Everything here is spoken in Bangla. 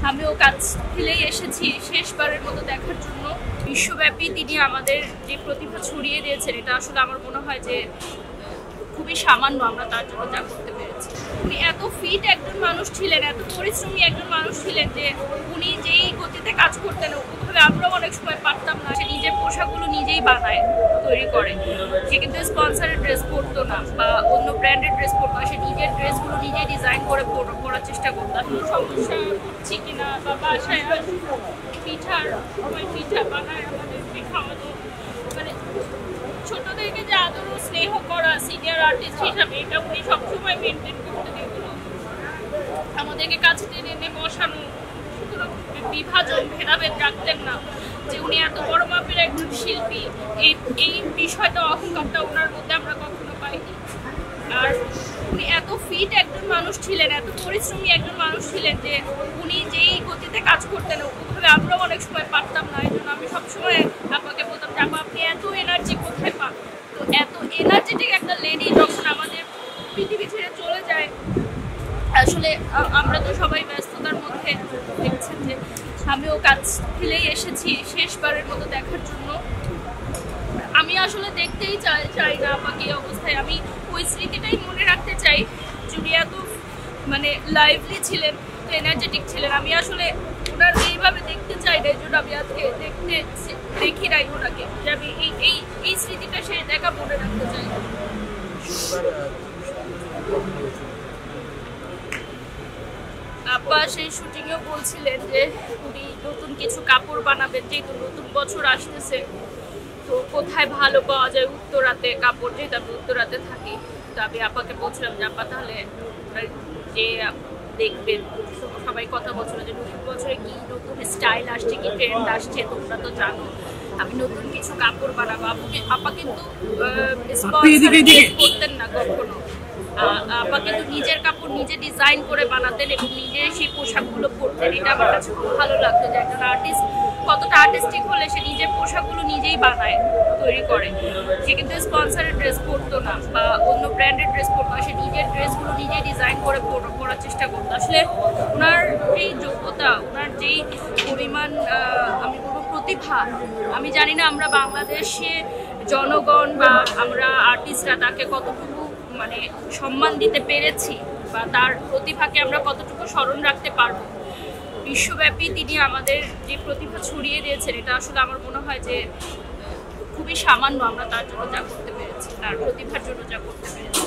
আমিও কাছ ফেলেই এসেছি শেষবারের মতো দেখার জন্য। বিশ্বব্যাপী তিনি আমাদের যে প্রতিভা ছড়িয়ে দিয়েছেন, এটা আসলে আমার মনে হয় যে খুবই সামান্য আমরা তার জন্য যা করতে পেরেছি। উনি এত ফিট একজন মানুষ ছিলেন, এত পরিশ্রমী একজন মানুষ ছিলেন যে উনি যেই গতিতে কাজ করতেন ওভাবে আমরাও অনেক সময় পারতাম না। সে নিজের পোশাকগুলো নিজেই বানায়, তৈরি করে। সে কিন্তু স্পন্সরের ড্রেস পরতো না বা অন্য ব্র্যান্ডের ড্রেস পরতো না, সে নিজের ড্রেসগুলো নিজেই ডিজাইন করে পরার চেষ্টা করতো। আসলে সমস্যা হচ্ছে কিনা বা বাসায় পিঠা বানায় আমাদেরকে খাওয়ানো, মানে ছোট থেকে যে আদর ও স্নেহ করা সিনিয়র আর্টিস্ট হিসাবে, এটা উনি সবসময় মেনটেন করতে দিয়েছিল। আমাদেরকে কাছে টেনে এনে বসানো, কোনো বিভাজন ভেদাভেদ রাখতেন না যে উনি এত বড় মাপের একজন শিল্পী। এই বিষয়টা, অহংকারটা ওনার মধ্যে আমরা কখনো পাইনি। আর উনি এত ফিট একজন মানুষ ছিলেন, এত পরিশ্রমী একজন মানুষ ছিলেন যে উনি যেই গতিতে কাজ করতেন ওভাবে আমরাও অনেক সময় পারতাম না। এই জন্য আমি সবসময় আপাকে বলতাম যে আপনি এত এনার্জি কোথায় পান? তো এত এনার্জেটিক একটা লেডি যখন আমাদের পৃথিবী ছেড়ে চলে যায়, আসলে আমরা তো সবাই ব্যস্ততার মধ্যে দেখছেন যে আমিও কাছ ফেলেই এসেছি শেষবারের মতো দেখার জন্য। আমি আসলে দেখতেই চাই না আপাকে এই অবস্থায়। আমি ওই স্মৃতিটাই মনে রাখতে চাই। জুলিয়া তো মানে লাইভলি ছিলেন, তো এনার্জেটিক ছিলেন। আমি আসলে ওনার এইভাবে দেখতে চাই না, এই জন্য আমি আজকে দেখি নাই ওনাকে, যে আমি এই স্মৃতিটা সে দেখা মনে রাখতে চাই। আপা সেই শুটিংয়েও বলছিলেন যে উনি নতুন কিছু কাপড় বানাবেন, যেহেতু নতুন বছর আসতেছে। তো কোথায় ভালো পাওয়া যায় উত্তরাতে কাপড়, যেহেতু আমি উত্তরাতে থাকি। তো আমি আপাকে বলছিলাম যে আপা তাহলে যে দেখবেন, সবাই কথা বলছিল যে নতুন বছরে কি নতুন স্টাইল আসছে, কি ট্রেন্ড আসছে, তোমরা তো জানো। আমি নতুন কিছু কাপড় বানাবো। আপা কিন্তু করতেন না কখনো। আপা কিন্তু নিজের কাপড় নিজে ডিজাইন করে বানাতেন এবং নিজে সেই পোশাকগুলো পরতেন। এটা আমার কাছে খুব ভালো লাগতো যে একজন আর্টিস্ট কতটা আর্টিস্টিক হলে সে নিজের পোশাকগুলো নিজেই বানায়, তৈরি করে। সে কিন্তু স্পন্সরের ড্রেস পরতো না বা অন্য ব্র্যান্ডের ড্রেস পরতো না, সে নিজের ড্রেসগুলো নিজেই ডিজাইন করে পরার চেষ্টা করতো। আসলে ওনার যেই যোগ্যতা, ওনার যেই পরিমাণ আমি বলবো প্রতিভা, আমি জানি না আমরা বাংলাদেশে জনগণ বা আমরা আর্টিস্টরা তাকে কতটুকু মানে সম্মান দিতে পেরেছি বা তার প্রতিভাকে আমরা কতটুকু স্মরণ রাখতে পারবো। বিশ্বব্যাপী তিনি আমাদের যে প্রতিভা ছড়িয়ে দিয়েছেন, এটা আসলে আমার মনে হয় যে খুবই সামান্য আমরা তার জন্য যা করতে পেরেছি, তার প্রতিভার জন্য যা করতে পেরেছি।